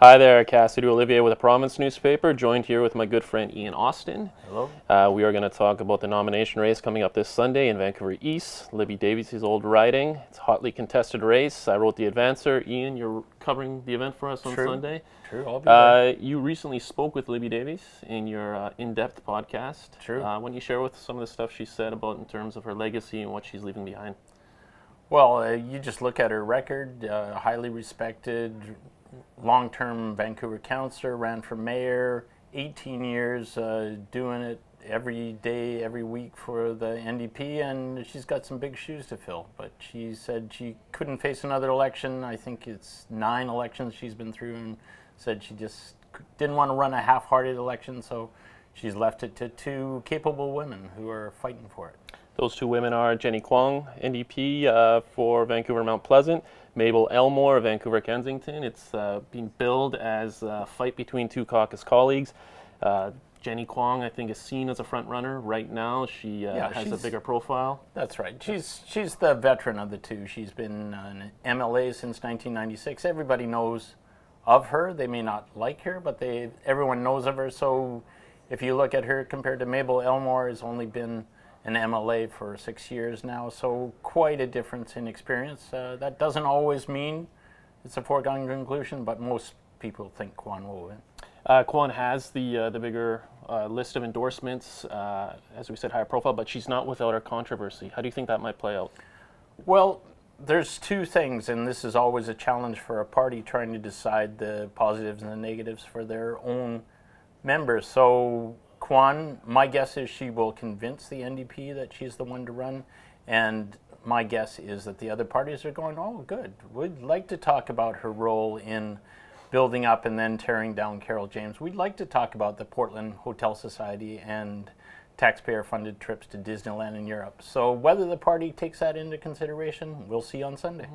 Hi there, Cassidy Olivier with the Province newspaper, joined here with my good friend Ian Austin. Hello. We are going to talk about the nomination race coming up this Sunday in Vancouver East. Libby Davies' old riding. It's a hotly contested race. I wrote the advancer. Ian, you're covering the event for us on Sunday. True, I'll be there. You recently spoke with Libby Davies in your in-depth podcast. True. Why don't you share with some of the stuff she said about in terms of her legacy and what she's leaving behind? Well, you just look at her record, highly respected, long-term Vancouver councillor, ran for mayor, 18 years doing it every day, every week for the NDP, and she's got some big shoes to fill. But she said she couldn't face another election. I think it's 9 elections she's been through, and said she just didn't want to run a half-hearted election, so she's left it to 2 capable women who are fighting for it. Those 2 women are Kwan, NDP for Vancouver Mount Pleasant, Mable, Elmore, Vancouver Kensington. It's being billed as a fight between 2 caucus colleagues. Kwan, I think, is seen as a front runner right now. She has a bigger profile. That's right. She's the veteran of the 2. She's been an MLA since 1996. Everybody knows of her. They may not like her, but everyone knows of her. So if you look at her compared to Mable, Elmore has only been an MLA for 6 years now, so quite a difference in experience. That doesn't always mean it's a foregone conclusion, but most people think Kwan will win. Kwan has the bigger list of endorsements, as we said, higher profile, but she's not without her controversy. How do you think that might play out? Well, there's 2 things, and this is always a challenge for a party trying to decide the positives and the negatives for their own members. So Kwan, my guess is she will convince the NDP that she's the one to run, and my guess is that the other parties are going, oh, good. We'd like to talk about her role in building up and then tearing down Carol James. We'd like to talk about the Portland Hotel Society and taxpayer-funded trips to Disneyland in Europe. So whether the party takes that into consideration, we'll see on Sunday.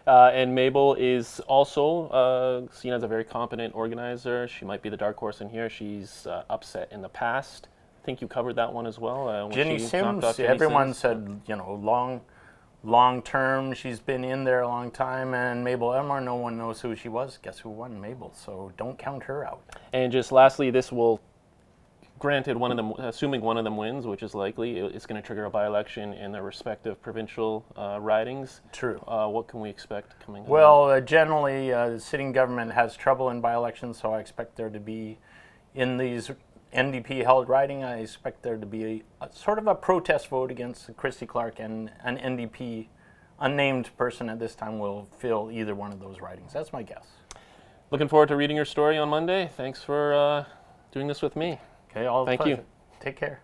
And Mable is also seen as a very competent organizer. She might be the dark horse in here. She's upset in the past. I think you covered that one as well. Ginny Sims, everyone said, you know, long term. She's been in there a long time. And Mable Elmore, no one knows who she was. Guess who won? Mable. So don't count her out. And just lastly, this will, granted, one of them, assuming one of them wins, which is likely, it's going to trigger a by-election in their respective provincial ridings. True. What can we expect coming up? Well, generally, the sitting government has trouble in by-elections, so I expect there to be, in these NDP-held riding, I expect there to be a sort of a protest vote against Christy Clark, and an NDP unnamed person at this time will fill either one of those ridings. That's my guess. Looking forward to reading your story on Monday. Thanks for doing this with me. Okay, all Thank you. Take care.